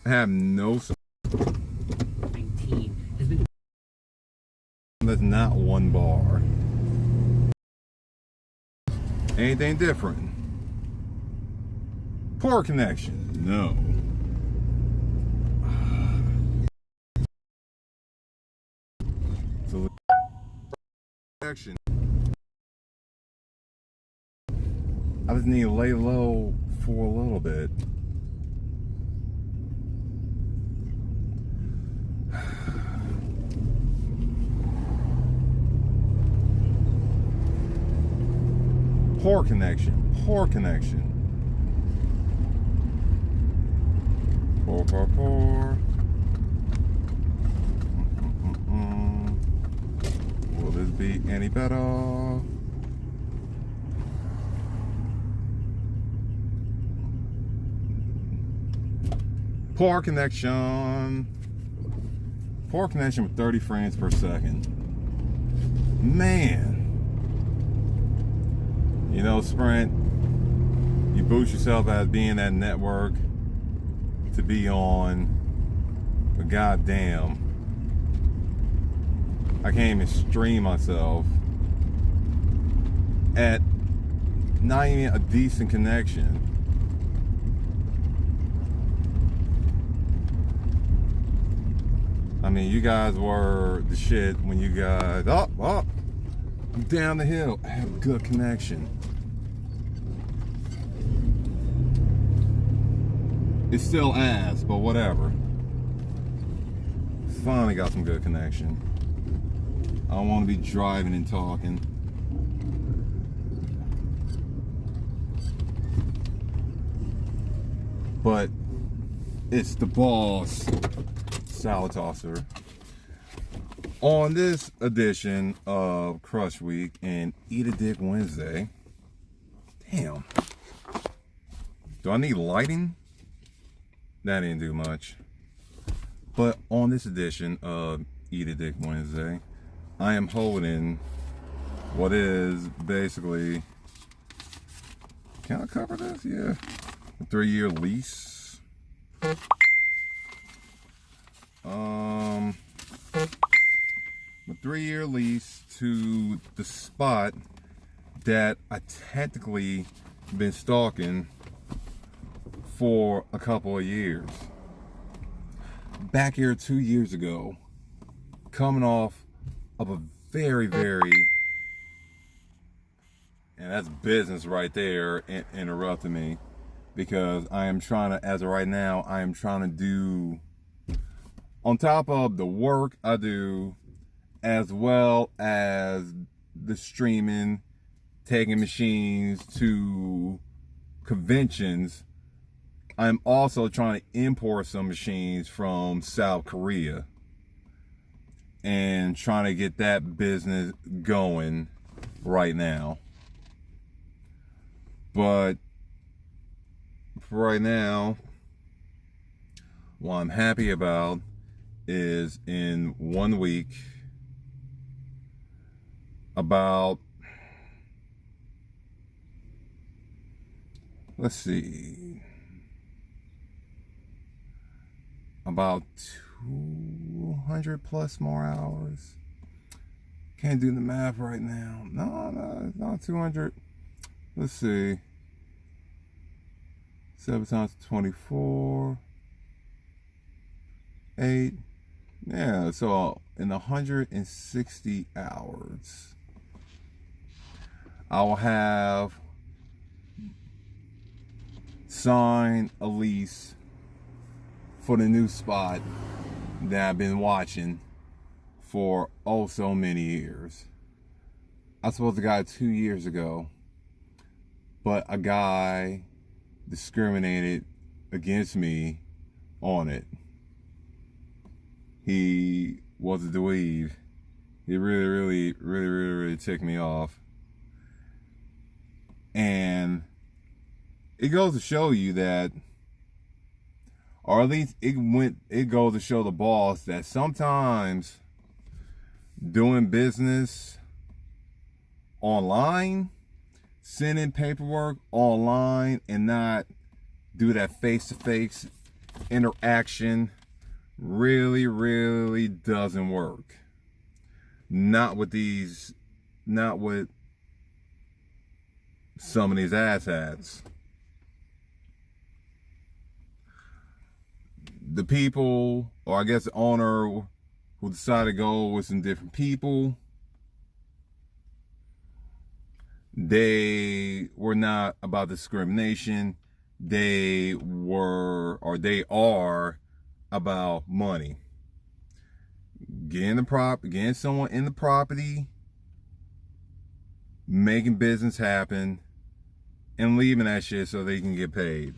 I have no. 19 has been. That's not one bar. Anything different? Poor connection. No. So connection. I just need to lay low for a little bit. Poor connection. Poor connection. Poor. Will this be any better? Poor connection. Poor connection with 30 frames per second. Man. You know, Sprint, you boost yourself as being that network to be on, but goddamn, I can't even stream myself at not even a decent connection. I mean, you guys were the shit when you guys, I'm down the hill, I have good connection. It's still ass, but whatever. Finally got some good connection. I don't want to be driving and talking. But it's the boss, Salad Tosser. On this edition of Crush Week and Eat a Dick Wednesday. Damn. Do I need lighting? That didn't do much. But on this edition of Eat a Dick Wednesday, I am holding what is basically, can I cover this? Yeah. A 3-year lease. A 3-year lease to the spot that I technically been stalking for a couple of years. Back here 2 years ago, coming off of a very, and that's business right there, interrupting me, because I am trying to, as of right now, I am trying to do, on top of the work I do, as well as the streaming, taking machines to conventions, I'm also trying to import some machines from South Korea and trying to get that business going right now. But for right now, what I'm happy about is in 1 week, about, let's see, about 200 plus more hours. Can't do the math right now. No, not 200. Let's see. 7 times 24. 8. Yeah, so in 160 hours, I will have signed a lease for the new spot that I've been watching for oh so many years. I was supposed to got it 2 years ago, but a guy discriminated against me on it. He was a dweeb. He really ticked me off. And it goes to show you that, or at least it goes to show the boss that sometimes doing business online, sending paperwork online, and not do that face-to-face interaction really doesn't work. Not with some of these asshats. The people, or I guess the owner who decided to go with some different people, they were not about discrimination. They were, or they are, about money. Getting someone in the property, making business happen, and leaving that shit so they can get paid.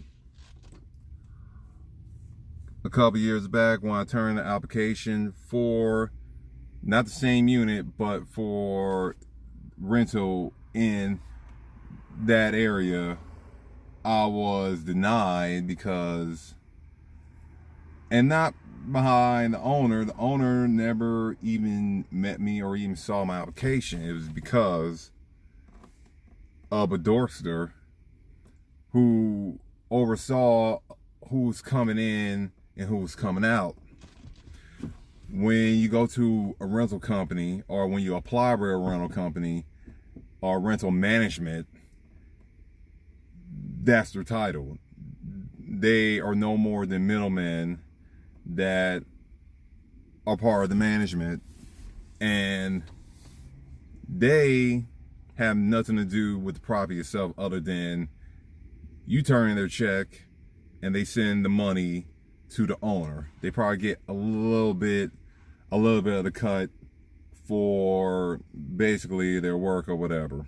A couple years back, when I turned the application for not the same unit, but for rental in that area, I was denied because, and not behind the owner never even met me or even saw my application. It was because of a dorkster who oversaw who was coming in and who was coming out. When you go to a rental company, or when you apply for a rental company or rental management, that's their title. They are no more than middlemen that are part of the management, and they have nothing to do with the property itself other than you turn in their check and they send the money to the owner. They probably get a little bit of the cut for basically their work or whatever.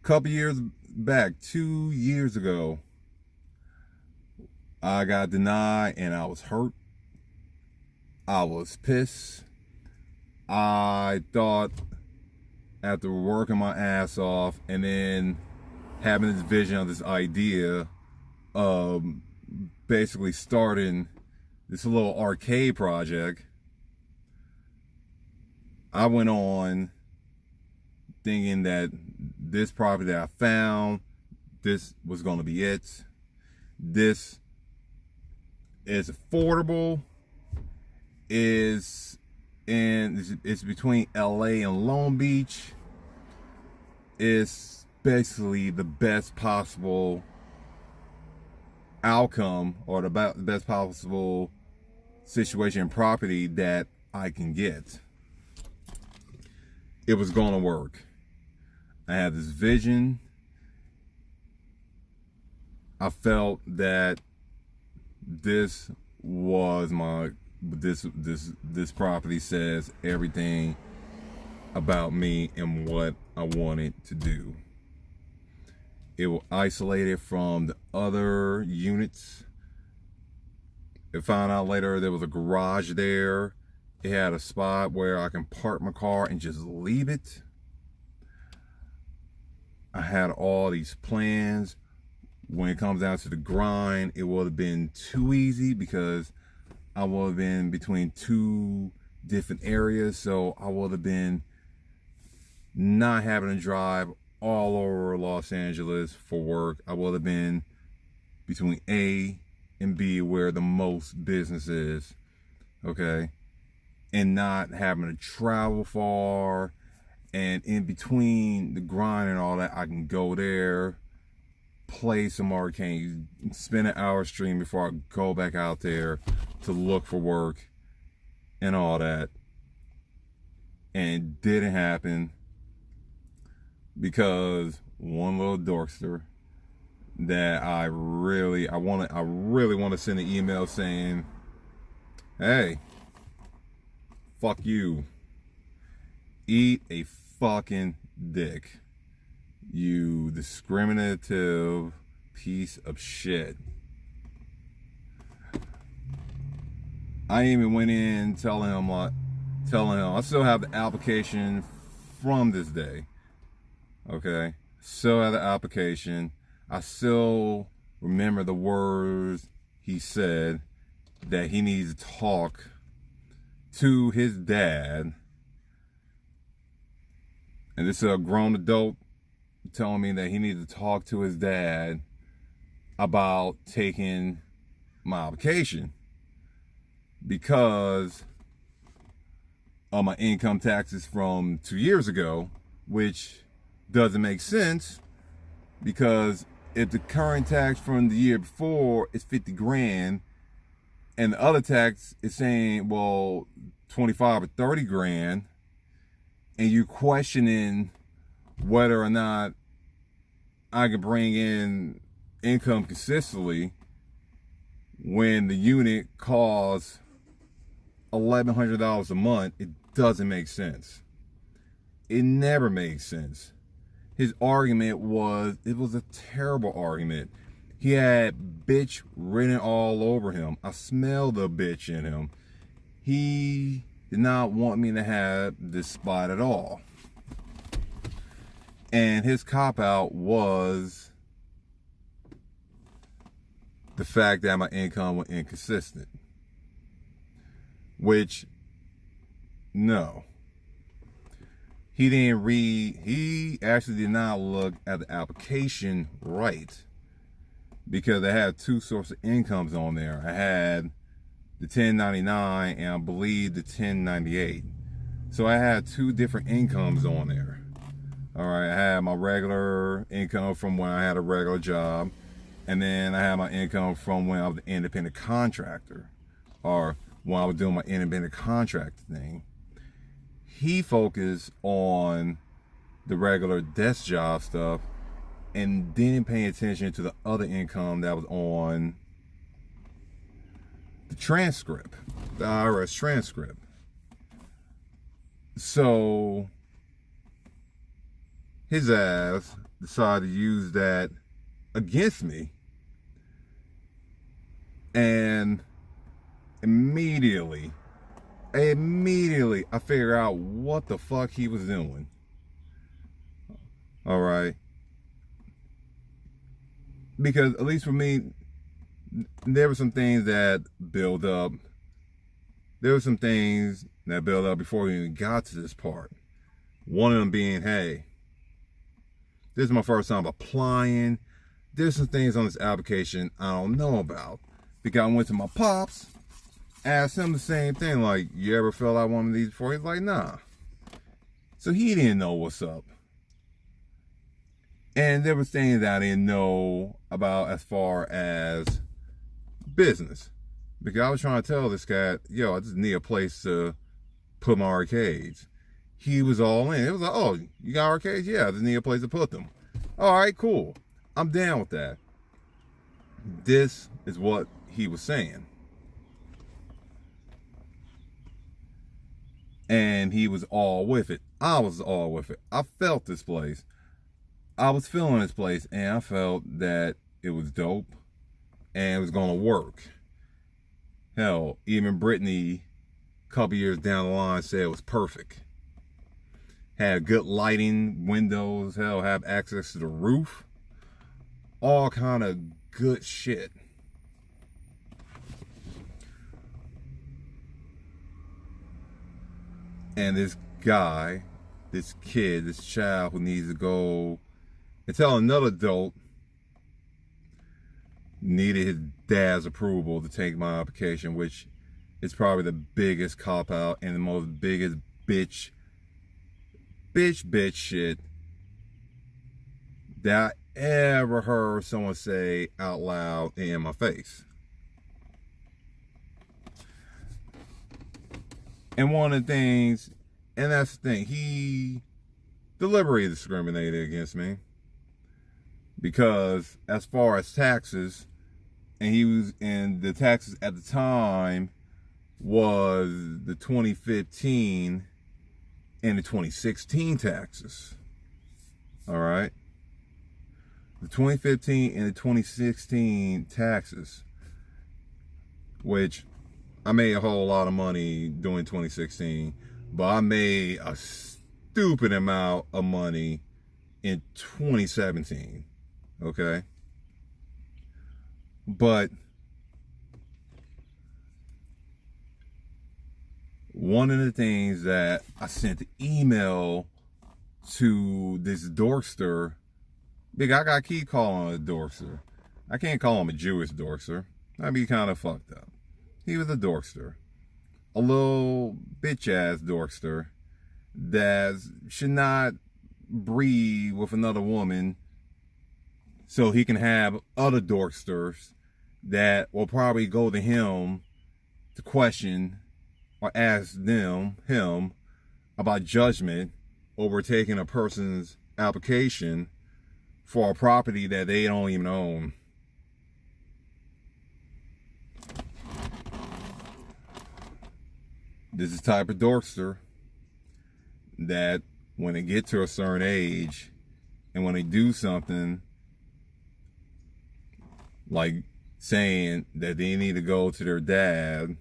Couple years back, 2 years ago, I got denied and I was hurt. I was pissed. I thought, after working my ass off and then having this vision of this idea of basically starting this little arcade project, I went on thinking that this property that I found, this was going to be it. This is affordable. It's between LA and Long Beach. It's basically the best possible outcome, or the best possible situation and property that I can get. It was gonna work. I had this vision. I felt that this was this property says everything about me and what I wanted to do. It will isolate it from the other units. I found out later there was a garage there. It had a spot where I can park my car and just leave it. I had all these plans. When it comes down to the grind, it would have been too easy because I would have been between two different areas. So I would have been not having to drive all over Los Angeles for work. I would have been between A and B, where the most business is, okay? And not having to travel far. And in between the grind and all that, I can go there, play some arcade, spend an hour stream before I go back out there to look for work and all that. And it didn't happen because one little dorkster that I really want to send an email saying, hey, fuck you. Eat a fucking dick, you discriminative piece of shit. I even went in telling him I still have the application from this day. Okay, still have the application. I still remember the words he said, that he needs to talk to his dad. And this is a grown adult telling me that he needs to talk to his dad about taking my application because of my income taxes from 2 years ago, which doesn't make sense because if the current tax from the year before is 50 grand and the other tax is saying, well, 25 or 30 grand, and you're questioning whether or not I can bring in income consistently when the unit costs $1,100 a month, it doesn't make sense. It never makes sense. His argument was, it was a terrible argument. He had bitch written all over him. I smelled the bitch in him. He did not want me to have this spot at all. And his cop-out was the fact that my income was inconsistent. Which, no. He didn't read, he actually did not look at the application right. Because I had two sources of incomes on there. I had the 1099 and I believe the 1098. So I had two different incomes on there. All right, I had my regular income from when I had a regular job, and then I had my income from when I was an independent contractor, or when I was doing my independent contractor thing. He focused on the regular desk job stuff and didn't pay attention to the other income that was on the transcript, the IRS transcript. So his ass decided to use that against me, and immediately I figured out what the fuck he was doing. All right, because at least for me, there were some things that build up. There were some things that built up before we even got to this part. One of them being, hey, this is my first time applying. There's some things on this application I don't know about. Because I went to my pops, asked him the same thing, like, you ever filled out one of these before? He's like, nah. So he didn't know what's up. And there was things that I didn't know about as far as business. Because I was trying to tell this guy, yo, I just need a place to put my arcades. He was all in. It was like, oh, you got arcades? Yeah, I just need a place to put them. All right, cool. I'm down with that. This is what he was saying. And he was all with it. I was all with it. I felt this place. I was feeling this place, and I felt that it was dope and it was going to work. Hell, even Brittany, a couple years down the line, said it was perfect. Had good lighting, windows, hell, have access to the roof. All kind of good shit. And this guy, this kid, this child who needs to go and tell another adult needed his dad's approval to take my application, which is probably the biggest cop-out and the most biggest bitch shit that I ever heard someone say out loud in my face. And one of the things, and that's the thing, he deliberately discriminated against me. Because as far as taxes, and the taxes at the time was the 2015 and the 2016 taxes. All right. The 2015 and the 2016 taxes, which I made a whole lot of money doing 2016, but I made a stupid amount of money in 2017. Okay. But one of the things that I sent the email to this dorkster, I got to keep calling him a dorkster. I can't call him a Jewish dorkster. I'd be kind of fucked up. He was a dorkster. A little bitch-ass dorkster that should not breed with another woman so he can have other dorksters that will probably go to him to question or ask him about judgment over taking a person's application for a property that they don't even own. This is the type of dorkster that when they get to a certain age and when they do something like saying that they need to go to their dad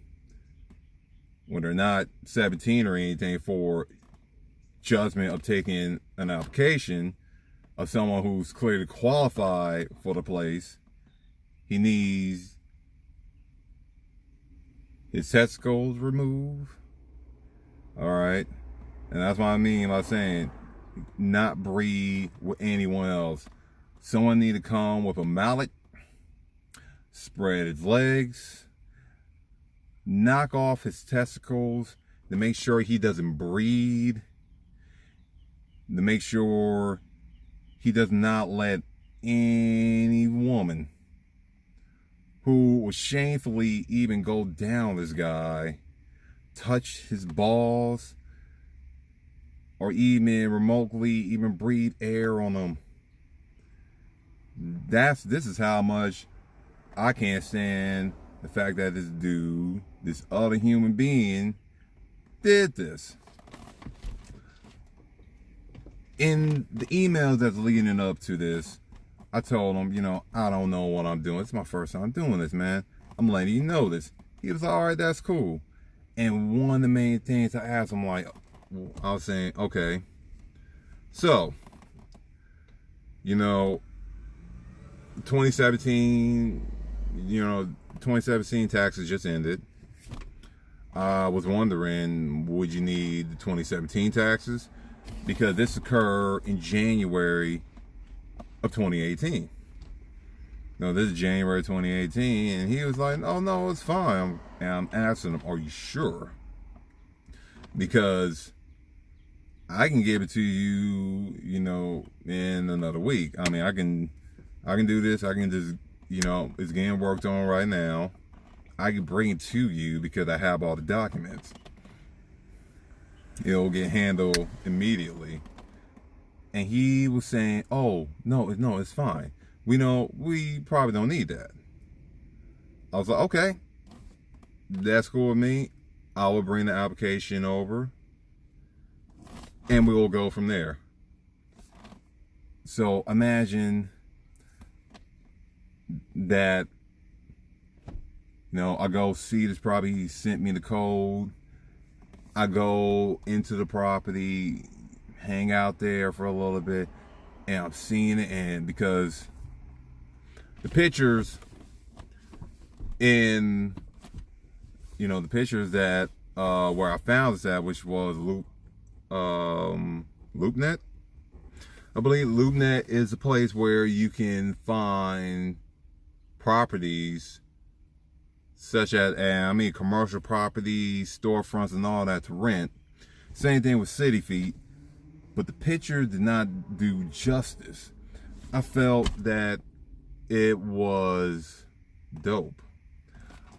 when they're not 17 or anything for judgment of taking an application of someone who's clearly qualified for the place, he needs his testicles removed. All right. And that's what I mean by saying not breed with anyone else. Someone need to come with a mallet, spread his legs, knock off his testicles to make sure he doesn't breed, to make sure he does not let any woman who will shamefully even go down this guy, touch his balls, or even remotely even breathe air on him. This is how much I can't stand the fact that this dude, this other human being, did this. In the emails that's leading up to this, I told him, you know, I don't know what I'm doing. It's my first time doing this, man. I'm letting you know this. He was like, all right, that's cool. And one of the main things I asked him, like, I was saying, okay, so, you know, 2017 taxes just ended. I was wondering, would you need the 2017 taxes? Because this occurred in January of 2018. No, this is January 2018, and he was like, oh no, it's fine. And I'm asking him, are you sure? Because I can give it to you, you know, in another week. I mean, I can do this. I can just, you know, it's getting worked on right now. I can bring it to you because I have all the documents. It'll get handled immediately. And he was saying, oh, no, it's fine. We probably don't need that. I was like, okay, that's cool with me. I will bring the application over and we will go from there. So imagine that, you know, I go see this property, he sent me the code. I go into the property, hang out there for a little bit, and I'm seeing it, and because the pictures in, you know, the pictures that where I found this at, which was LoopNet. I believe LoopNet is a place where you can find properties such as, commercial properties, storefronts, and all that to rent. Same thing with City Feet, but the picture did not do justice. I felt that it was dope.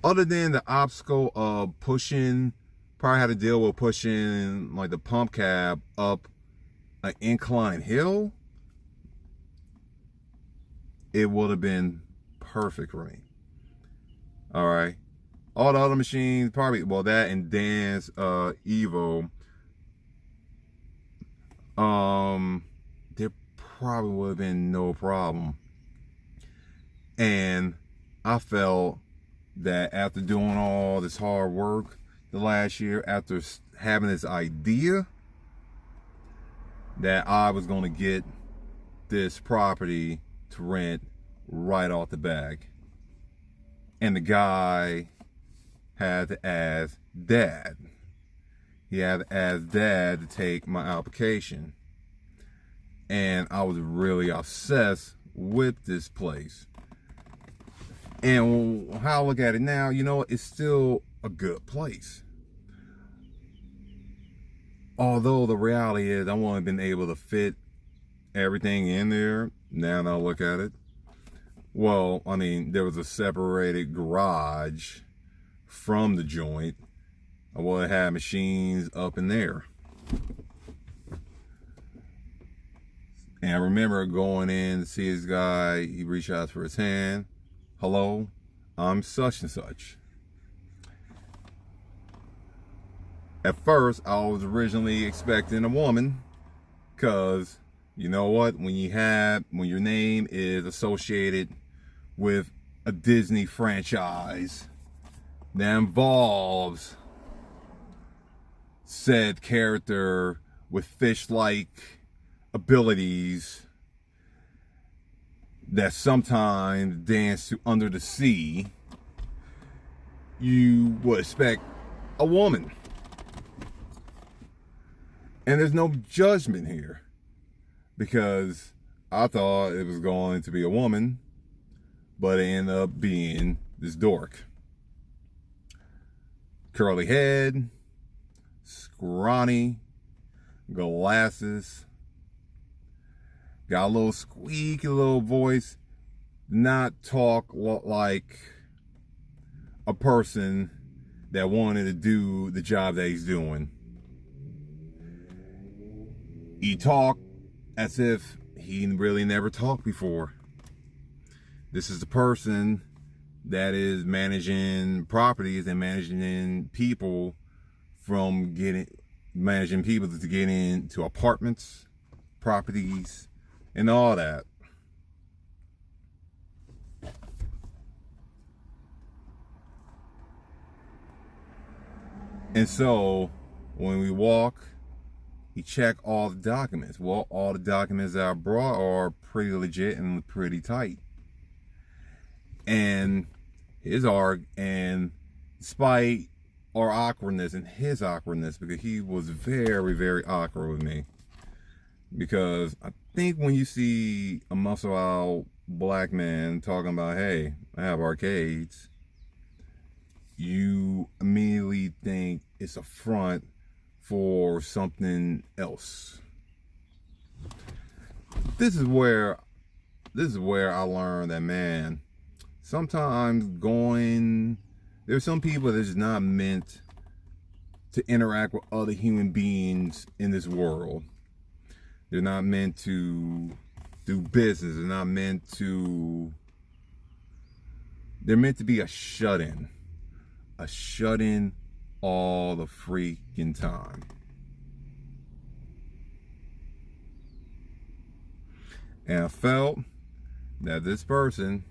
Other than the obstacle of pushing, probably had to deal with pushing like the pump cab up an incline hill, it would have been perfect for me. All right. All the other machines, probably, well, that and Dan's Evo, there probably would have been no problem. And I felt that after doing all this hard work the last year, after having this idea that I was going to get this property to rent right off the bat. And the guy had to ask Dad. He had to ask Dad to take my application. And I was really obsessed with this place. And how I look at it now, you know, it's still a good place. Although the reality is I wouldn't have been able to fit everything in there. Now that I look at it, well, I mean, there was a separated garage from the joint. I would have had machines up in there. And I remember going in to see this guy. He reached out for his hand. Hello, I'm such and such. At first, I was originally expecting a woman, because you know what? When your name is associated with a Disney franchise that involves said character with fish-like abilities that sometimes dance under the sea, you would expect a woman. And there's no judgment here, because I thought it was going to be a woman, but it ended up being this dork. Curly head, scrawny, glasses, got a little squeaky little voice, not talk like a person that wanted to do the job that he's doing. He talked as if he really never talked before. This is the person that is managing properties and managing people managing people to get into apartments, properties, and all that. And so when we walk, he checked all the documents. Well, all the documents that I brought are pretty legit and pretty tight. And despite our awkwardness and his awkwardness, because he was very, very awkward with me. Because I think when you see a muscle out black man talking about, hey, I have arcades, you immediately think it's a front for something else. This is where I learned that, man, sometimes there's some people that's not meant to interact with other human beings in this world. They're not meant to do business. They're meant to be a shut-in. A shut-in all the freaking time. And I felt that this person,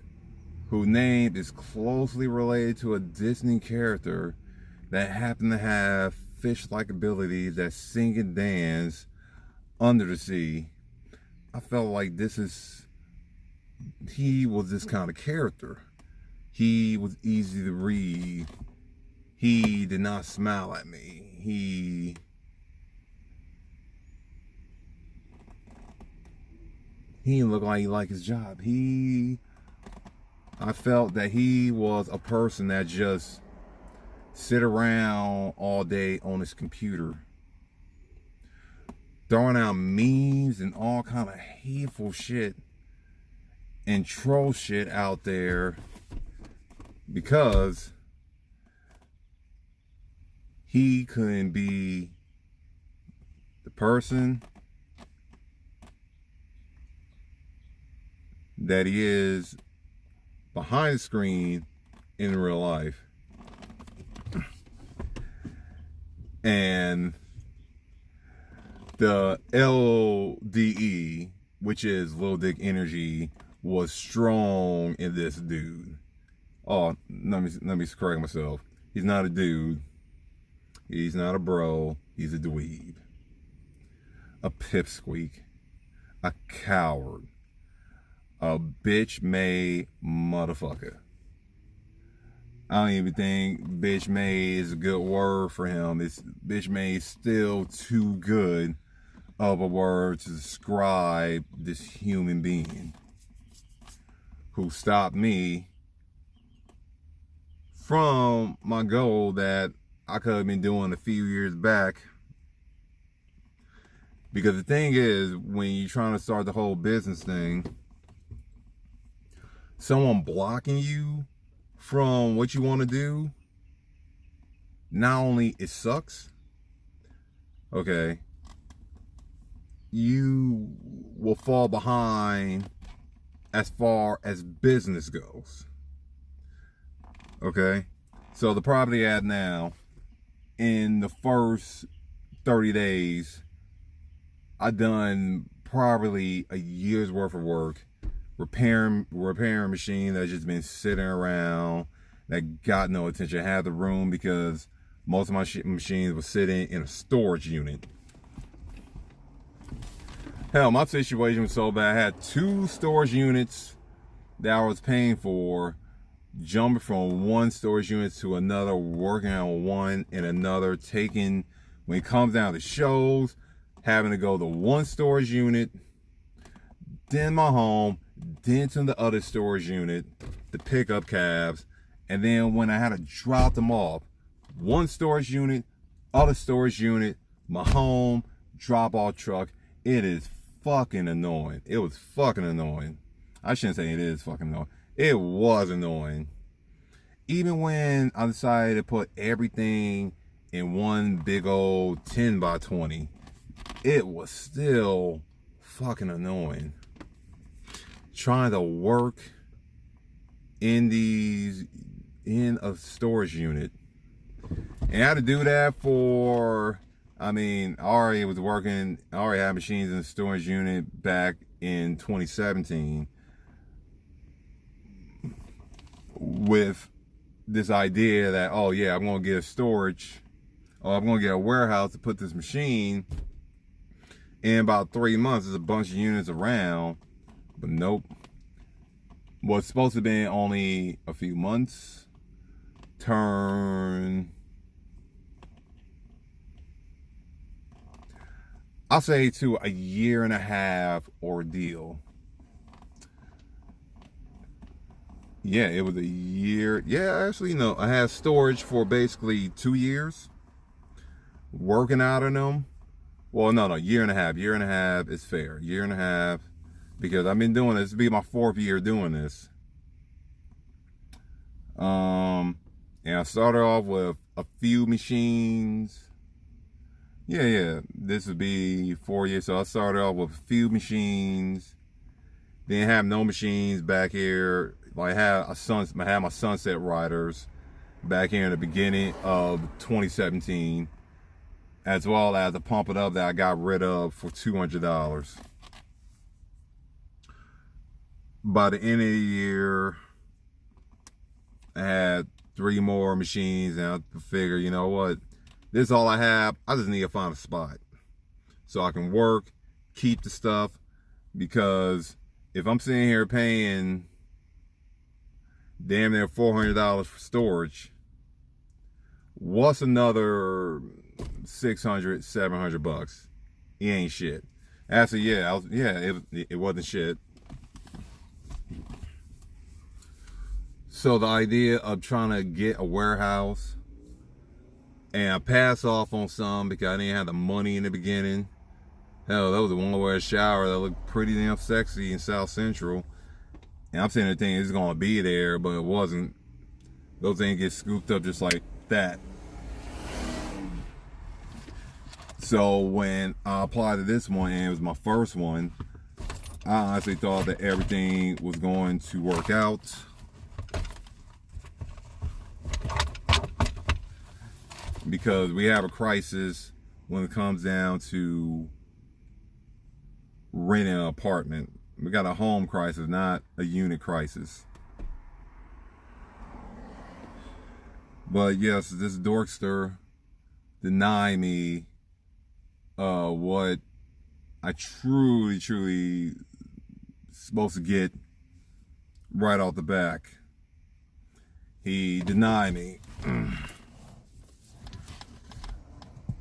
whose name is closely related to a Disney character that happened to have fish-like abilities that sing and dance under the sea, I felt like he was this kind of character. He was easy to read. He did not smile at me. He didn't look like he liked his job. I felt that he was a person that just sit around all day on his computer, throwing out memes and all kind of hateful shit and troll shit out there, because he couldn't be the person that he is behind the screen in real life. And the LDE, which is Little Dick Energy, was strong in this dude. Oh, let me correct myself. He's not a dude. He's not a bro. He's a dweeb. A pipsqueak. A coward. A bitch-made motherfucker. I don't even think bitch-made is a good word for him. Bitch-made is still too good of a word to describe this human being who stopped me from my goal that I could have been doing a few years back. Because the thing is, when you're trying to start the whole business thing, someone blocking you from what you want to do, not only it sucks, okay, you will fall behind as far as business goes. Okay, so the property at now, in the first 30 days, I done probably a year's worth of work repairing machine that's just been sitting around that got no attention. I had the room because most of my machines were sitting in a storage unit. Hell, my situation was so bad. I had 2 storage units that I was paying for, jumping from one storage unit to another, working on one and another, taking, when it comes down to shows, having to go to one storage unit, then my home, then to the other storage unit to pick up cabs, and then when I had to drop them off, one storage unit, other storage unit, my home, drop off truck. It is fucking annoying. It was fucking annoying. I shouldn't say it is fucking annoying. It was annoying. Even when I decided to put everything in one big old 10 by 20, it was still fucking annoying. Trying to work in a storage unit. And I had to do that for, I mean, I already had machines in the storage unit back in 2017 with this idea that, oh yeah, I'm gonna get a storage, or I'm gonna get a warehouse to put this machine in about 3 months. There's a bunch of units around, but nope. What's supposed to be only a few months turn, I'll say, to a 1.5 year ordeal. Yeah, it was a year. Yeah, actually, no. I had storage for basically 2 years, working out of them. Well, no, 1.5 years. 1.5 years is fair. 1.5 years, because I've been doing this. This will be my 4th year doing this. And I started off with a few machines. Yeah. This would be 4 years. So I started off with a few machines. Then have no machines back here. Like I had my Sunset Riders back here in the beginning of 2017, as well as a Pump It Up that I got rid of for $200. By the end of the year, I had 3 more machines, and I figure, you know what, this is all I have. I just need to find a spot so I can work, keep the stuff, because if I'm sitting here paying damn near $400 for storage, what's another $600, $700? It ain't shit. Actually, it wasn't shit. So the idea of trying to get a warehouse, and I passed off on some because I didn't have the money in the beginning. Hell, that was the one where a shower that looked pretty damn sexy in South Central. And I'm saying the thing is going to be there, but it wasn't. Those things get scooped up just like that. So when I applied to this one, and it was my first one, I honestly thought that everything was going to work out. Because we have a crisis when it comes down to renting an apartment. We got a home crisis, not a unit crisis. But yes, this dorkster denied me what I truly supposed to get right off the back. He denied me.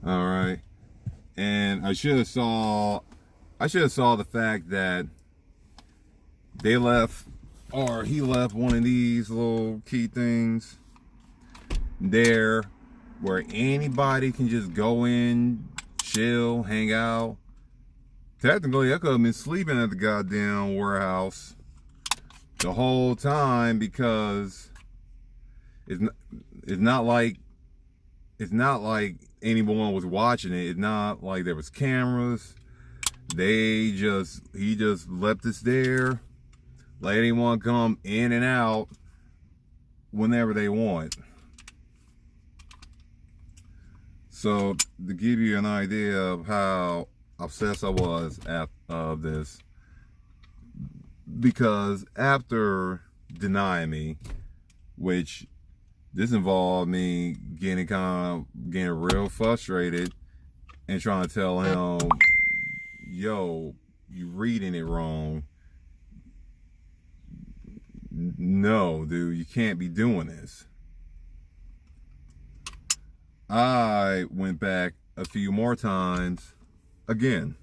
All right, and I should have saw the fact that they left, or he left, one of these little key things there where anybody can just go in, chill, hang out. Technically, I could have been sleeping at the goddamn warehouse the whole time, because it's not like anyone was watching it. It's not like there was cameras. He just left us there, let anyone come in and out whenever they want. So to give you an idea of how obsessed I was of this, because after denying me, which this involved me getting real frustrated and trying to tell him, yo, you reading it wrong. No, dude, you can't be doing this. I went back a few more times again,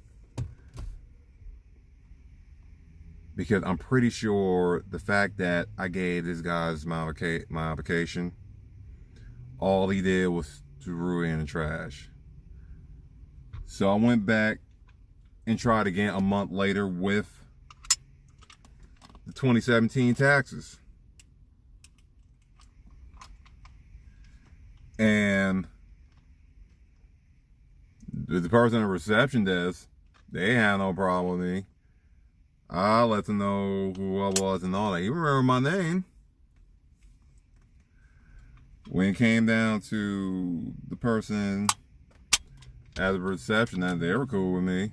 because I'm pretty sure the fact that I gave this guy's my application, all he did was threw it in the trash. So I went back and tried again a month later with the 2017 taxes. And the person at reception desk, they had no problem with me. I let them know who I was and all that. You remember my name. When it came down to the person at the reception, that they were cool with me.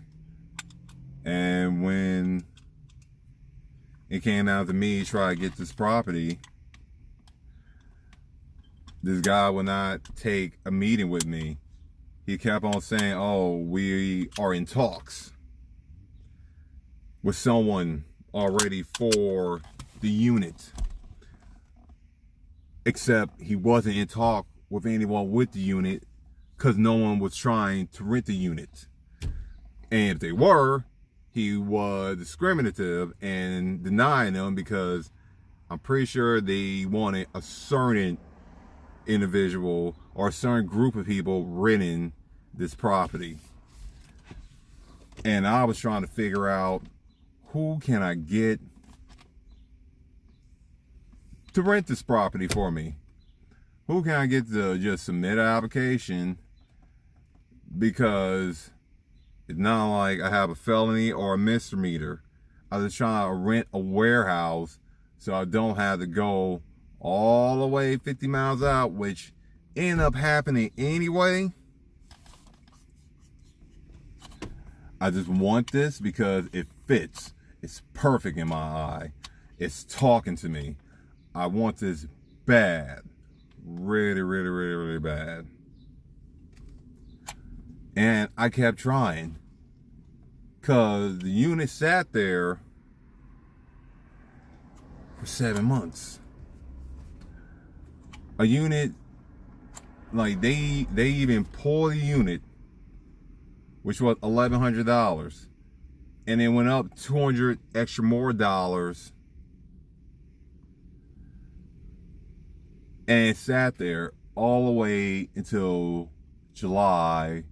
And when it came down to me trying to get this property, this guy would not take a meeting with me. He kept on saying, oh, we are in talks with someone already for the unit. Except he wasn't in talk with anyone with the unit, because no one was trying to rent the unit. And if they were, he was discriminative and denying them, because I'm pretty sure they wanted a certain individual or a certain group of people renting this property. And I was trying to figure out, who can I get to rent this property for me? Who can I get to just submit an application? Because it's not like I have a felony or a misdemeanor. I was trying to rent a warehouse so I don't have to go all the way 50 miles out, which ended up happening anyway. I just want this because it fits. It's perfect in my eye. It's talking to me. I want this bad. Really, really, really, really bad. And I kept trying, because the unit sat there for 7 months. A unit, like they even pulled the unit, which was $1,100, and it went up $200 extra more dollars, and it sat there all the way until July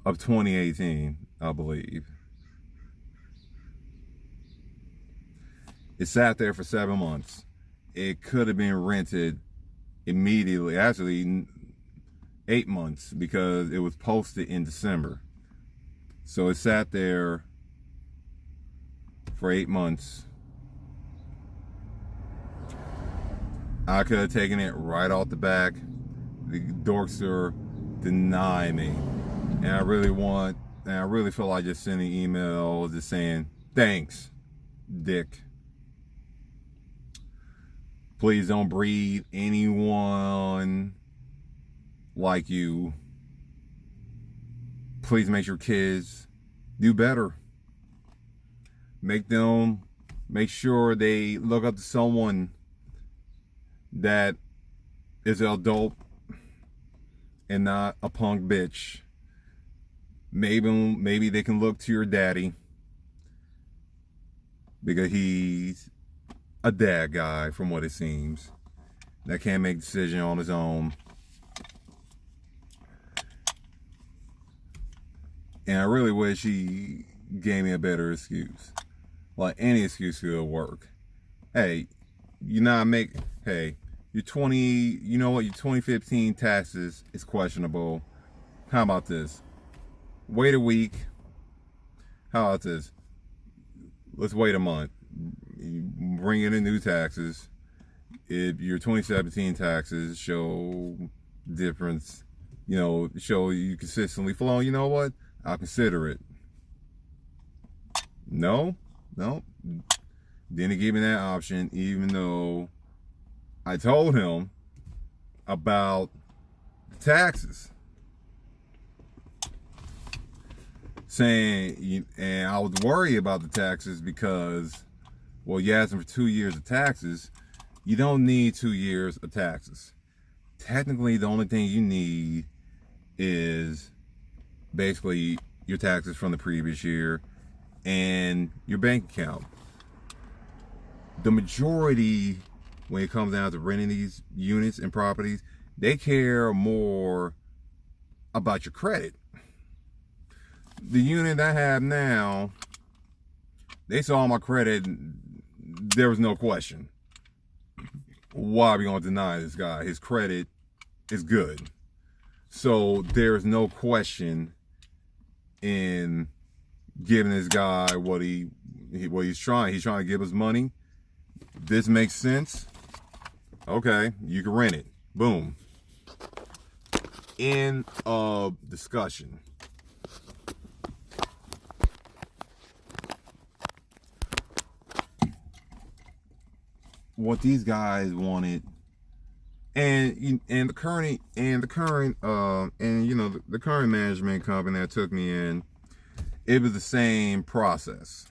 of 2018, I believe. It sat there for 7 months. It could have been rented immediately. Actually, 8 months, because it was posted in December. So it sat there for 8 months. I could have taken it right off the back. The dorkster denied me. And I really feel like just sending an email just saying, thanks, dick. Please don't breed anyone like you. Please make your kids do better. Make sure they look up to someone that is an adult and not a punk bitch. Maybe they can look to your daddy, because he's a dad guy from what it seems, that can't make a decision on his own. And I really wish he gave me a better excuse. Like, any excuse could work. Hey, your 2015 taxes is questionable. How about this? Wait a week. How about this? Let's wait a month. You bring in the new taxes. If your 2017 taxes show difference, show you consistently flow, you know what? I'll consider it. No. Didn't give me that option, even though I told him about the taxes. Saying, and I was worried about the taxes because, well, you asked him for 2 years of taxes. You don't need 2 years of taxes. Technically, the only thing you need is basically your taxes from the previous year and your bank account. The majority, when it comes down to renting these units and properties, they care more about your credit. The unit I have now, they saw my credit. There was no question. Why are we going to deny this guy? His credit is good. So there's no question in giving this guy what he's trying. He's trying to give us money. This makes sense. Okay, you can rent it. Boom. End of discussion. What these guys wanted, and the current management company that took me in, it was the same process.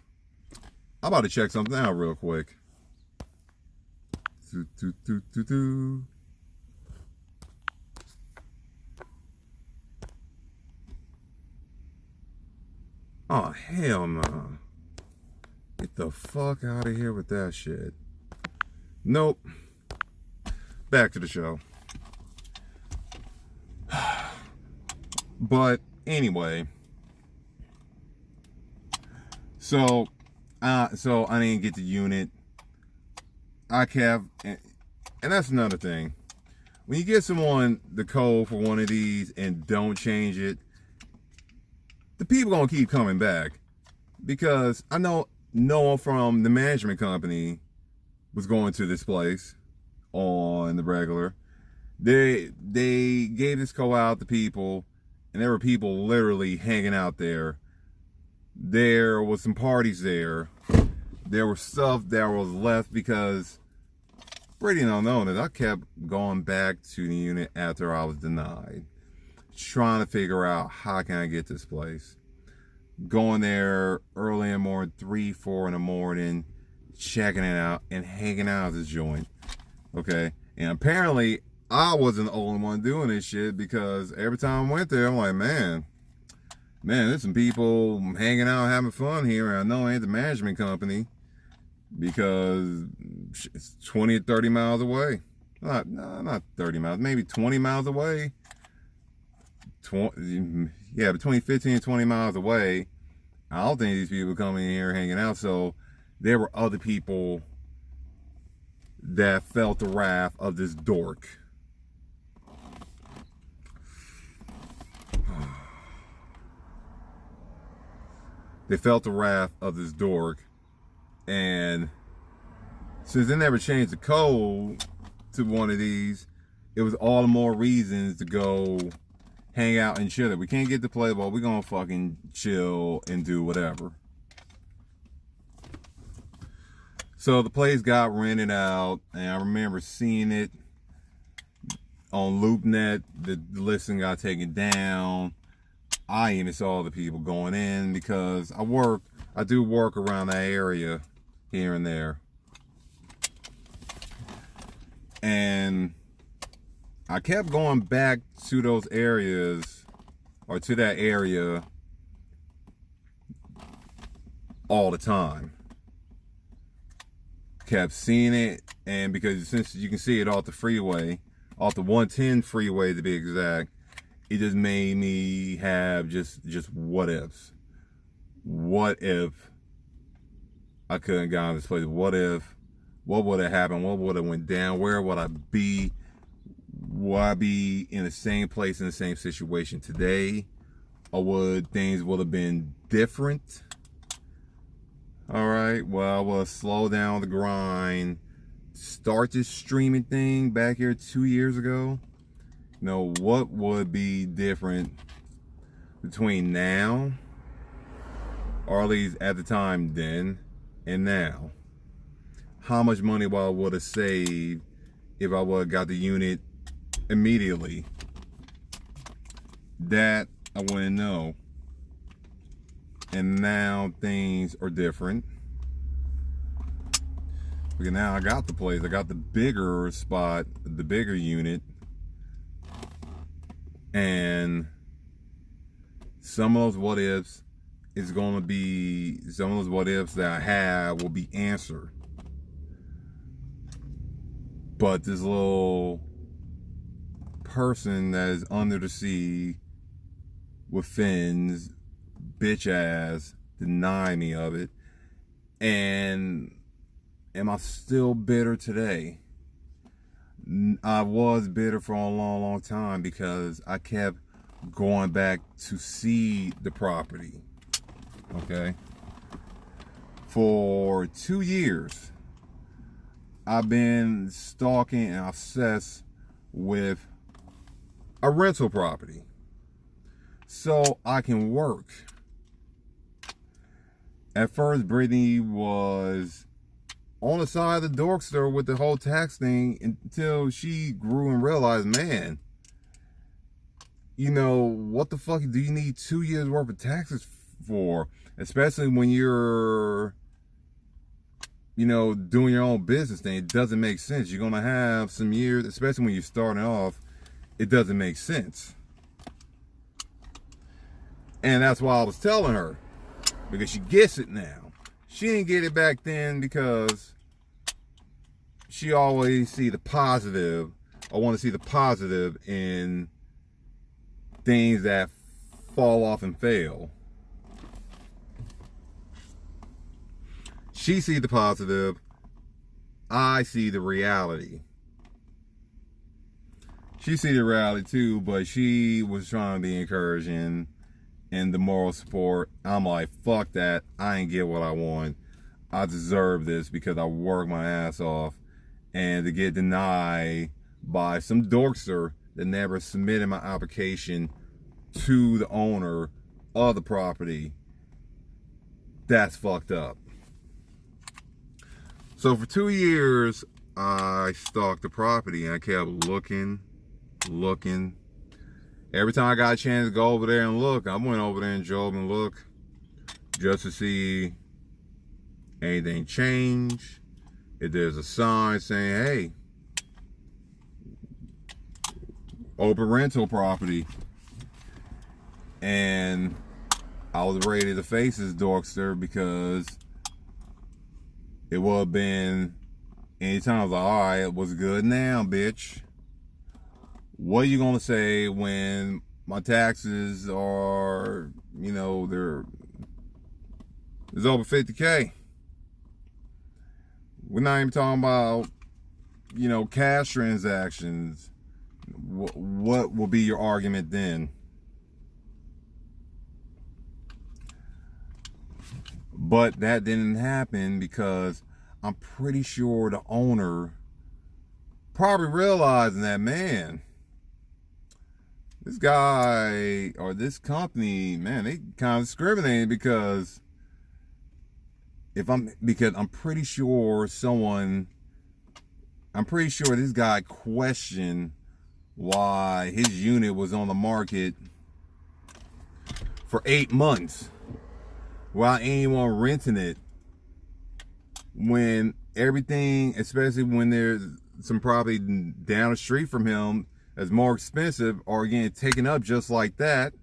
I'm about to check something out real quick. Oh, hell no. Get the fuck out of here with that shit. Nope. Back to the show. But anyway, so I didn't get the unit. I kept, and that's another thing. When you get someone the code for one of these and don't change it, the people gonna keep coming back, because I know no one from the management company was going to this place on the regular. They gave this code out to people, and there were people literally hanging out there. There was some parties there. There was stuff that was left because, pretty unknown, that I kept going back to the unit after I was denied, trying to figure out how can I get this place. Going there early in the morning, 3, 4 in the morning, checking it out and hanging out at this joint. Okay, and apparently I wasn't the only one doing this shit, because every time I went there, I'm like, man, there's some people hanging out having fun here, and I know it ain't the management company, because it's 20 or 30 miles away. Not 30 miles, maybe 20 miles away. Between 15 and 20 miles away. I don't think these people coming in here hanging out. So there were other people that felt the wrath of this dork. They felt the wrath of this dork, and since they never changed the code to one of these, it was all the more reasons to go hang out and chill. We can't get to play ball. We're gonna fucking chill and do whatever. So the place got rented out, and I remember seeing it on LoopNet. The listing got taken down. I even saw the people going in, because I do work around that area here and there. And I kept going back to those areas, or to that area, all the time. kept seeing it, and because since you can see it off the freeway, off the 110 freeway to be exact, it just made me have just what ifs. What if I couldn't get out of this place? What would have happened? What would have went down? Where would I be? Would I be in the same place, in the same situation today? Or would things would have been different? All right, well, I will slow down the grind, start this streaming thing back here 2 years ago. You know, what would be different between now, or at least at the time then, and now? How much money I would have saved if I would have got the unit immediately? That I wouldn't know. And now things are different. Because now I got the place. I got the bigger spot, the bigger unit. And some of those what ifs is going to be, some of those what ifs that I have will be answered. But this little person that is under the sea with fins, bitch ass, deny me of it. And am I still bitter today? I was bitter for a long time because I kept going back to see the property. Okay, for 2 years I've been stalking and obsessed with a rental property so I can work. At first, Brittany was on the side of the dorkster with the whole tax thing until she grew and realized, man, you know, what the fuck do you need 2 years worth of taxes for? Especially when you're, you know, doing your own business thing. It doesn't make sense. You're going to have some years, especially when you're starting off, it doesn't make sense. And that's why I was telling her, because she gets it now. She didn't get it back then because she always see the positive. I want to see the positive in things that fall off and fail. She see the positive. I see the reality. She see the reality too, but she was trying to be encouraging and the moral support. I'm like, fuck that. I ain't get what I want. I deserve this because I worked my ass off. And to get denied by some dorkster that never submitted my application to the owner of the property, that's fucked up. So for 2 years, I stalked the property and I kept looking. Every time I got a chance to go over there and look, I went over there and drove and looked just to see anything change. If there's a sign saying, hey, open rental property. And I was ready to face this dorkster because it would have been anytime I was like, all right, what's good now, bitch? What are you going to say when my taxes are, you know, it's over 50K? We're not even talking about, you know, cash transactions. What will be your argument then? But that didn't happen because I'm pretty sure the owner probably realizing that, man, this guy or this company, man, they kind of discriminated because I'm pretty sure this guy questioned why his unit was on the market for 8 months while anyone renting it, when everything, especially when there's some property down the street from him that's more expensive or getting taken up just like that.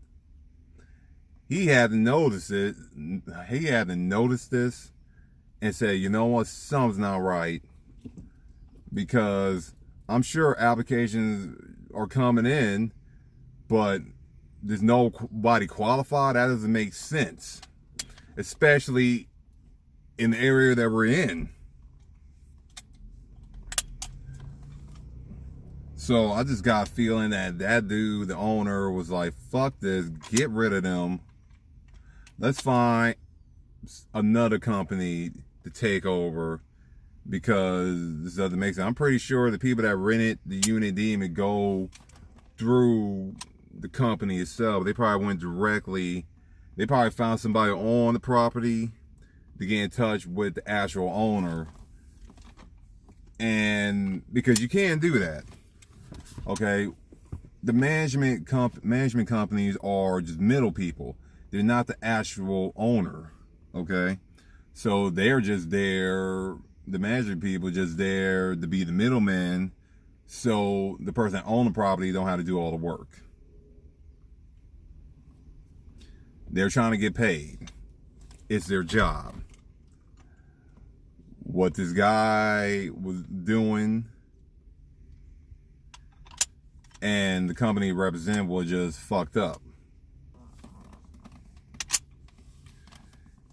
He had to notice it. He had to notice this and say, you know what, something's not right, because I'm sure applications are coming in, but there's nobody qualified. That doesn't make sense, especially in the area that we're in. So I just got a feeling that that dude, the owner, was like, fuck this, get rid of them. Let's find another company to take over, because this doesn't make sense. I'm pretty sure the people that rented the unit didn't even go through the company itself. They probably went directly. They probably found somebody on the property to get in touch with the actual owner. And because you can't do that. Okay, the management companies are just middle people. They're not the actual owner. Okay, so they're just there. The management people just there to be the middleman, so the person that owns the property don't have to do all the work. They're trying to get paid. It's their job. What this guy was doing and the company represented was just fucked up.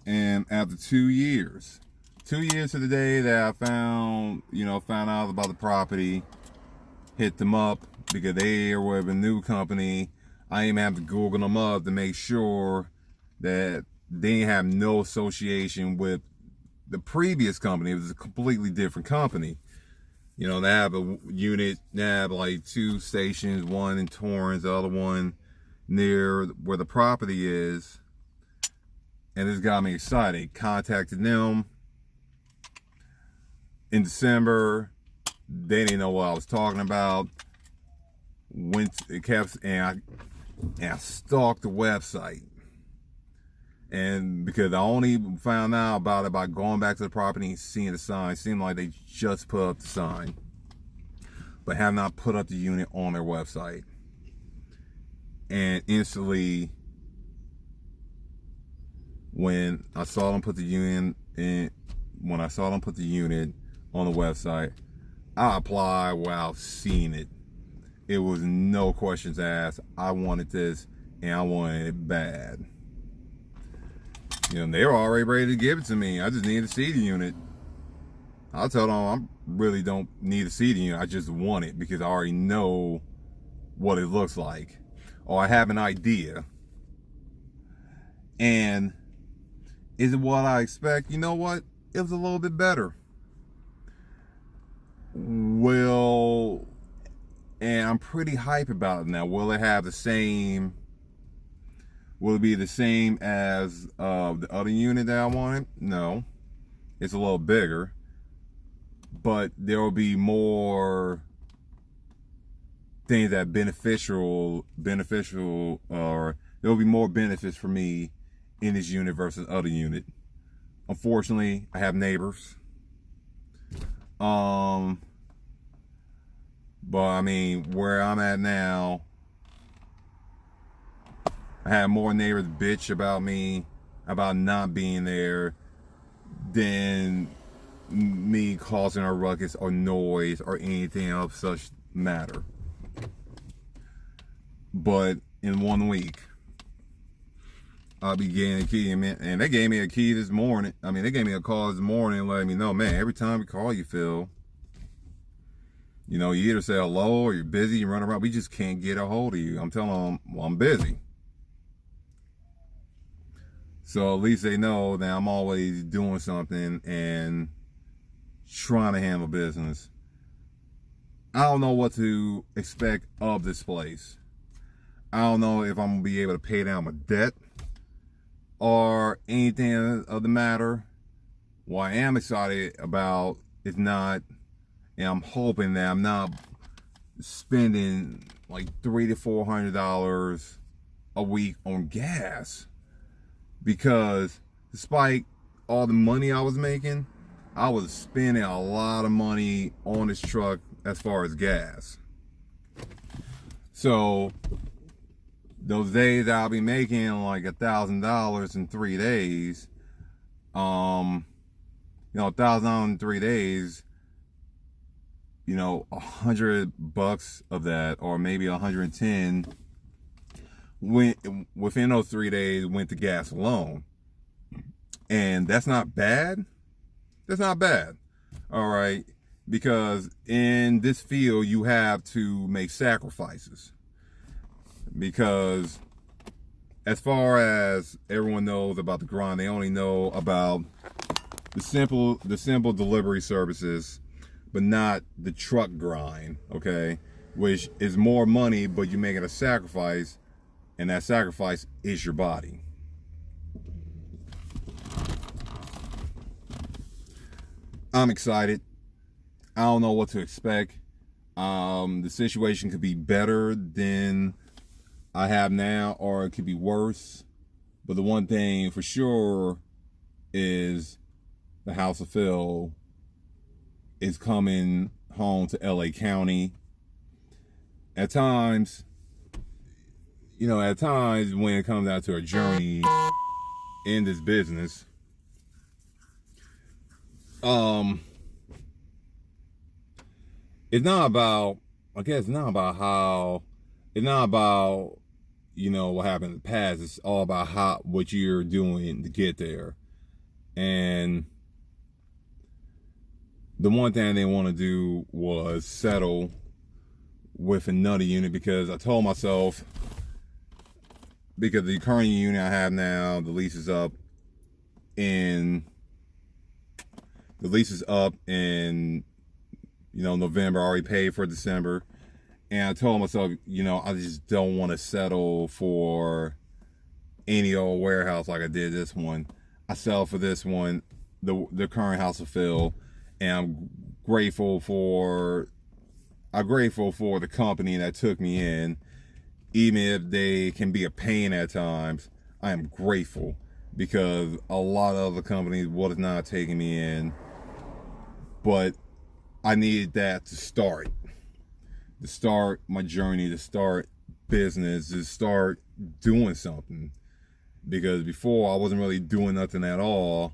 And after 2 years to the day that I found out about the property, hit them up because they were with a new company. I even have to Google them up to make sure that they have no association with the previous company. It was a completely different company. They have a unit, they have like 2 stations, one in Torrance, the other one near where the property is. And this got me excited. Contacted them in December. They didn't know what I was talking about. I stalked the website. And because I only found out about it by going back to the property and seeing the sign. It seemed like they just put up the sign, but have not put up the unit on their website. And instantly, when I saw them put the unit on the website, I applied without seeing it. It was no questions asked. I wanted this, and I wanted it bad. They were already ready to give it to me. I just needed to see the unit. I told them I really don't need to see the unit. I just want it because I already know what it looks like, or I have an idea. And is it what I expect? You know what? It was a little bit better. And I'm pretty hype about it now. Will it be the same as the other unit that I wanted? No. It's a little bigger. But there will be more things that beneficial, or there will be more benefits for me in this unit versus other unit. Unfortunately, I have neighbors. But I mean, where I'm at now, I have more neighbors bitch about me, about not being there, than me causing a ruckus or noise or anything of such matter. But in 1 week, I'll be getting a key, and they gave me a key this morning. They gave me a call this morning letting me know, man, every time we call you, Phil, you either say hello or you're busy, you run around. We just can't get a hold of you. I'm telling them, well, I'm busy. So at least they know that I'm always doing something and trying to handle business. I don't know what to expect of this place. I don't know if I'm going to be able to pay down my debt or anything of the matter. What I am excited about is not, and I'm hoping that I'm not spending like $300 to $400 a week on gas. Because despite all the money I was making, I was spending a lot of money on this truck as far as gas. So those days I'll be making like $1,000 in 3 days, $1,000 in 3 days, $100 of that, or maybe 110 went within those 3 days went to gas alone. And that's not bad. That's not bad. All right. Because in this field, you have to make sacrifices. Because as far as everyone knows about the grind, they only know about the simple delivery services, but not the truck grind, okay? Which is more money, but you're making a sacrifice, and that sacrifice is your body. I'm excited. I don't know what to expect. The situation could be better than I have now, or it could be worse. But the one thing for sure is the House of Phil is coming home to LA County. At times, when it comes down to a journey in this business, it's not about what happened in the past. It's all about what you're doing to get there. And the one thing they want to do was settle with another unit, because I told myself, because the current unit I have now, the lease is up in November. I already paid for December. And I told myself, I just don't want to settle for any old warehouse like I did this one. I settled for this one, the current House of Phil, and I'm grateful for the company that took me in. Even if they can be a pain at times, I am grateful, because a lot of other companies was not taking me in. But I needed that to start my journey, to start business, to start doing something. Because before, I wasn't really doing nothing at all.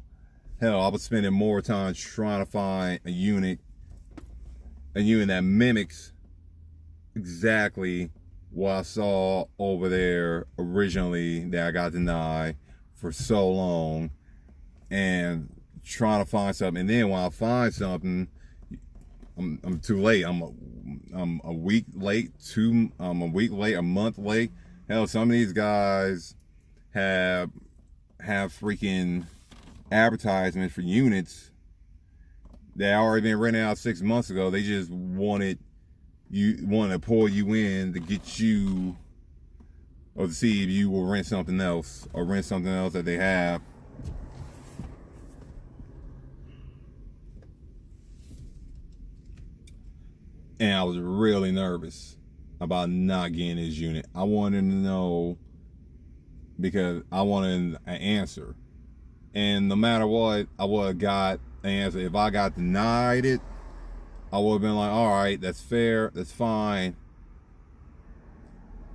Hell, I was spending more time trying to find a unit that mimics exactly what I saw over there originally that I got denied for so long, and trying to find something. And then when I find something, I'm too late. I'm a week late, a month late. Hell, some of these guys have freaking advertisements for units that already been rented out 6 months ago. They just wanted to pull you in to get you, or to see if you will rent something else, or rent something else that they have. And I was really nervous about not getting this unit. I wanted to know, because I wanted an answer. And no matter what, I would have got an answer. If I got denied it, I would have been like, all right, that's fair, that's fine.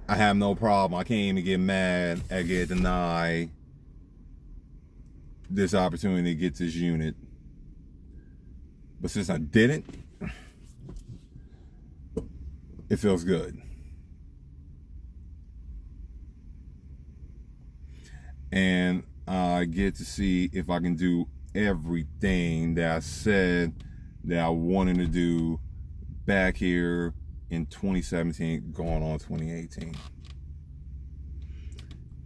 I have no problem. I can't even get mad at getting denied this opportunity to get this unit. But since I didn't, it feels good. And I get to see if I can do everything that I said that I wanted to do back here in 2017, going on 2018.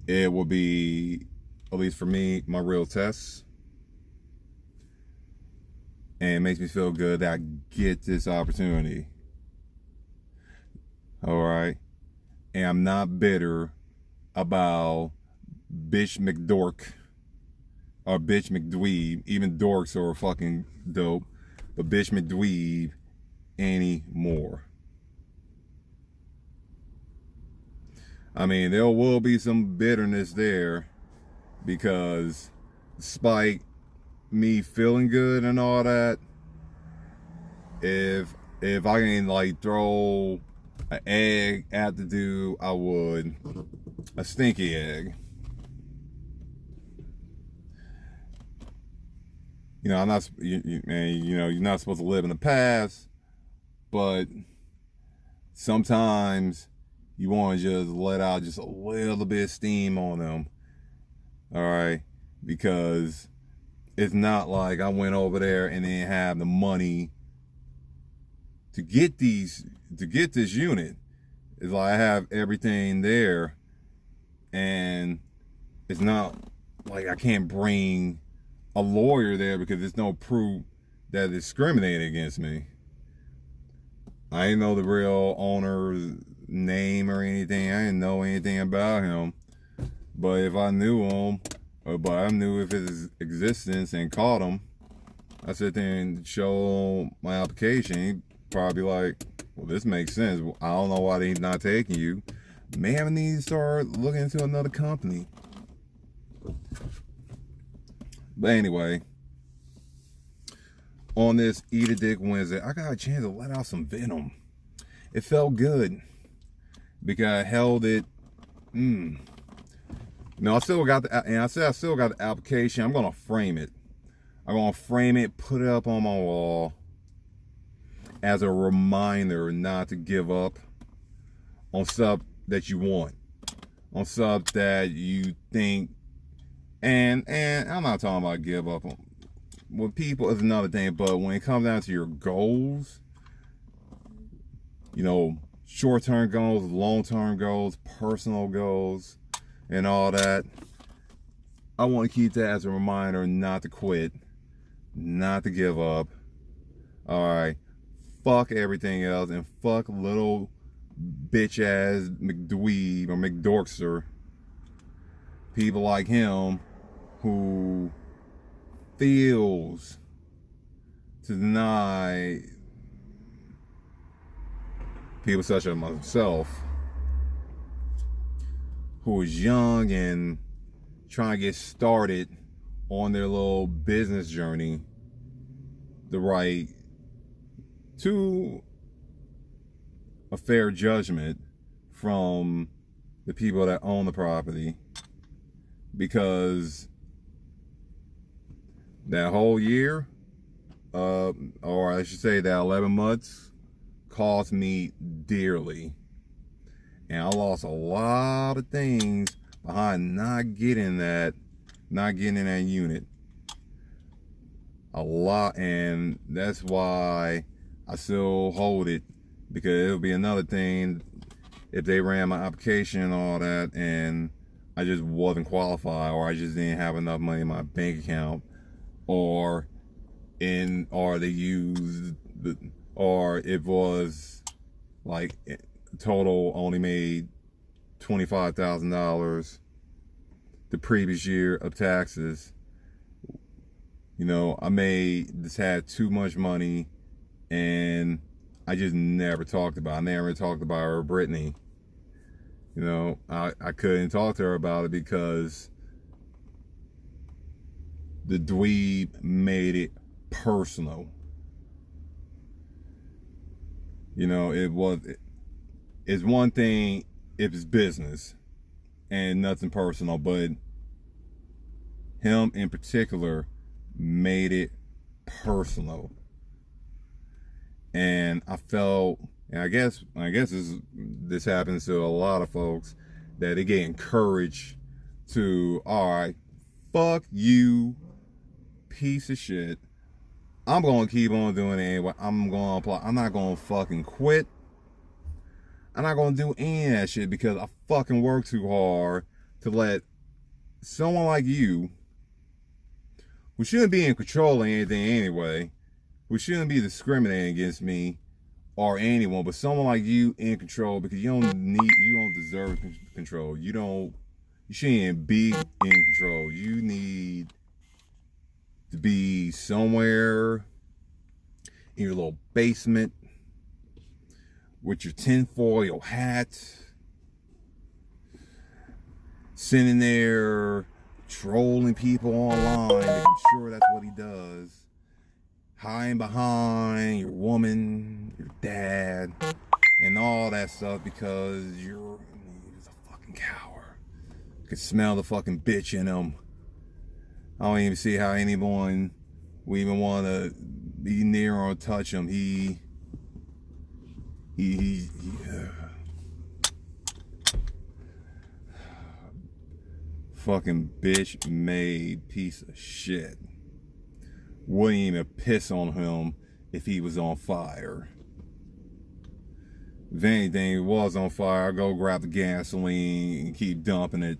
It will be, at least for me, my real test. And it makes me feel good that I get this opportunity. All right. And I'm not bitter about bitch McDork or bitch McDweeb. Even dorks are fucking dope. But bitch McDweeb anymore. I mean, there will be some bitterness there, because despite me feeling good and all that, if I can like throw an egg at the dude, I would. A stinky egg. I'm not, you're not supposed to live in the past, but sometimes you want to just let out just a little bit of steam on them. All right. Because it's not like I went over there and didn't have the money to get this unit. It's like I have everything there, and it's not like I can't bring a lawyer there because there's no proof that it's discriminating against me. I didn't know the real owner's name or anything. I didn't know anything about him. But if I knew him, but I knew of his existence and caught him, I sit there and show my application. He'd probably be like, well, this makes sense. I don't know why they're not taking you. May have need to start looking into another company. But anyway, on this Eat a Dick Wednesday, I got a chance to let out some venom. It felt good because I held it. I still got I still got the application. I'm gonna frame it. I'm gonna frame it, put it up on my wall as a reminder not to give up on stuff that you want, on stuff that you think. And I'm not talking about give up on with people is another thing, but when it comes down to your goals, short-term goals, long-term goals, personal goals, and all that, I want to keep that as a reminder not to quit, not to give up. All right, fuck everything else and fuck little bitch-ass McDweeb or McDorkster, people like him who feels to deny people such as myself who is young and trying to get started on their little business journey the right to a fair judgment from the people that own the property, because that whole year, or I should say that 11 months, cost me dearly. And I lost a lot of things behind not getting in that unit. A lot, and that's why I still hold it, because it'll be another thing if they ran my application and all that and I just wasn't qualified, or I just didn't have enough money in my bank account, or they used or it was like total only made $25,000 the previous year of taxes. I just had too much money, and I just never talked about it. I never talked about her, Brittany. I couldn't talk to her about it because the dweeb made it personal. It's one thing if it's business and nothing personal, but him in particular made it personal. And I felt, and I guess this happens to a lot of folks, that they get encouraged to, all right, fuck you, piece of shit. I'm gonna keep on doing it anyway. I'm gonna apply. I'm not gonna fucking quit. I'm not gonna do any of that shit because I fucking work too hard to let someone like you, who shouldn't be in control of anything anyway, who shouldn't be discriminating against me or anyone, but someone like you in control, because you don't deserve control. You shouldn't be in control. You need to be somewhere in your little basement with your tinfoil hat, sitting there trolling people online. I'm sure that's what he does. Hiding behind your woman, your dad, and all that stuff because you're a fucking coward. You can smell the fucking bitch in him. I don't even see how anyone we even want to be near or touch him. He fucking bitch made piece of shit. Wouldn't even piss on him if he was on fire. If anything, it was on fire, I'd go grab the gasoline and keep dumping it.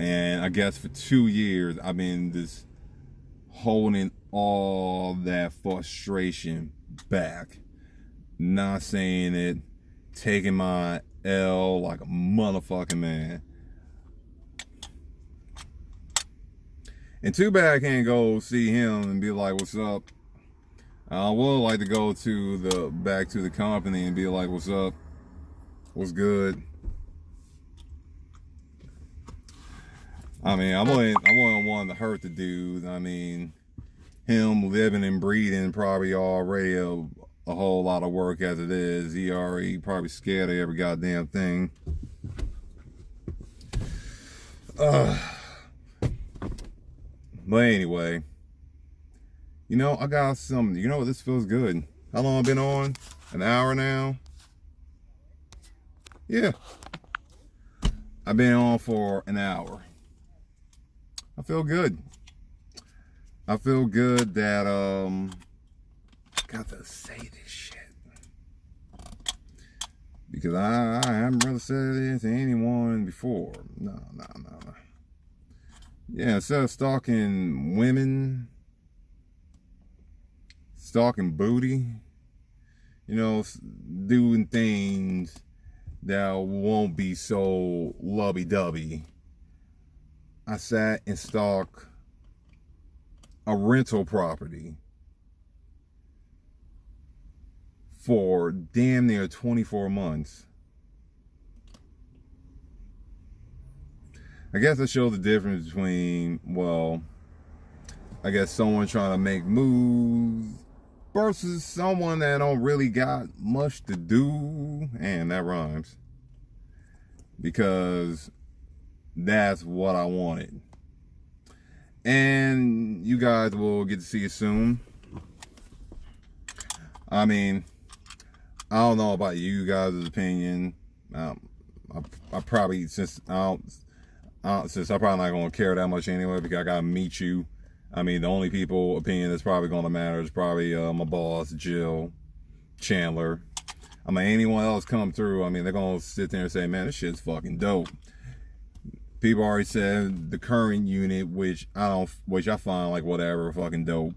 And I guess for 2 years, I've been just holding all that frustration back. Not saying it, taking my L like a motherfucking man. And too bad I can't go see him and be like, what's up? I would like to go to back to the company and be like, what's up? What's good? I mean, I wouldn't want to hurt the dude. I mean, him living and breathing probably already a whole lot of work as it is. He already probably scared of every goddamn thing. But anyway, you know, I got some, you know, this feels good. How long I've been on? An hour now? Yeah. I've been on for an hour. I feel good. I feel good that, I got to say this shit. Because I haven't really said it to anyone before. No. Yeah, instead of stalking women, stalking booty, you know, doing things that won't be so lovey-dovey, I sat and stalked a rental property for damn near 24 months. I guess it shows the difference between, well, I guess someone trying to make moves versus someone that don't really got much to do. And that rhymes. Because that's what I wanted. And you guys will get to see it soon. I mean, I don't know about you guys' opinion. I probably, since I'm probably not going to care that much anyway, because I got to meet you. I mean, the only people opinion that's probably going to matter is probably my boss, Jill, Chandler. I mean, anyone else come through, I mean, they're going to sit there and say, man, this shit's fucking dope. People already said the current unit, which I find like whatever, fucking dope.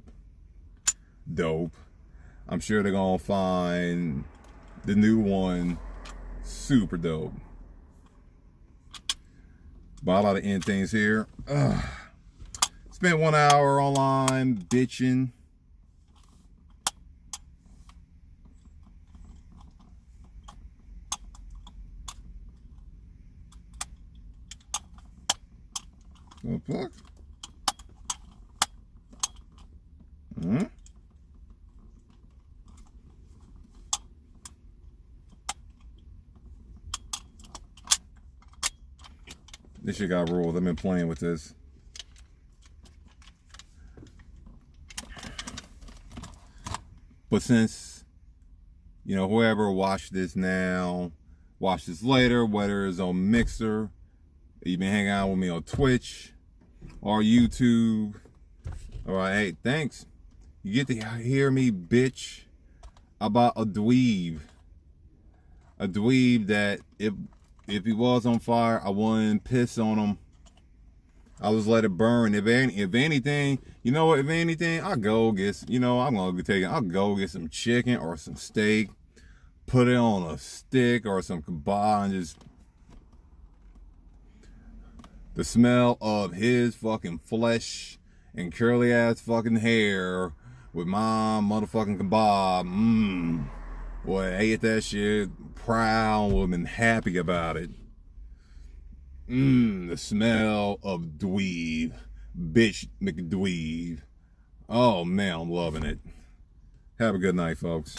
I'm sure they're going to find the new one super dope. But I like to end things here. Spent 1 hour online bitching. What the fuck? This shit got rules. I've been playing with this. But since, you know, whoever watched this now, watch this later, whether it's on Mixer, you've been hanging out with me on Twitch or YouTube. All right, hey, thanks. You get to hear me bitch about a dweeb. A dweeb that if he was on fire, I wouldn't piss on him. I just let it burn. If anything, you know what? If anything, I'll go get, you know, I'll go get some chicken or some steak, put it on a stick or some kebab, and just the smell of his fucking flesh and curly ass fucking hair with my motherfucking kebab. Boy, I ate that shit proud, would have been happy about it. The smell of dweeb. Bitch McDweeb. Oh man, I'm loving it. Have a good night, folks.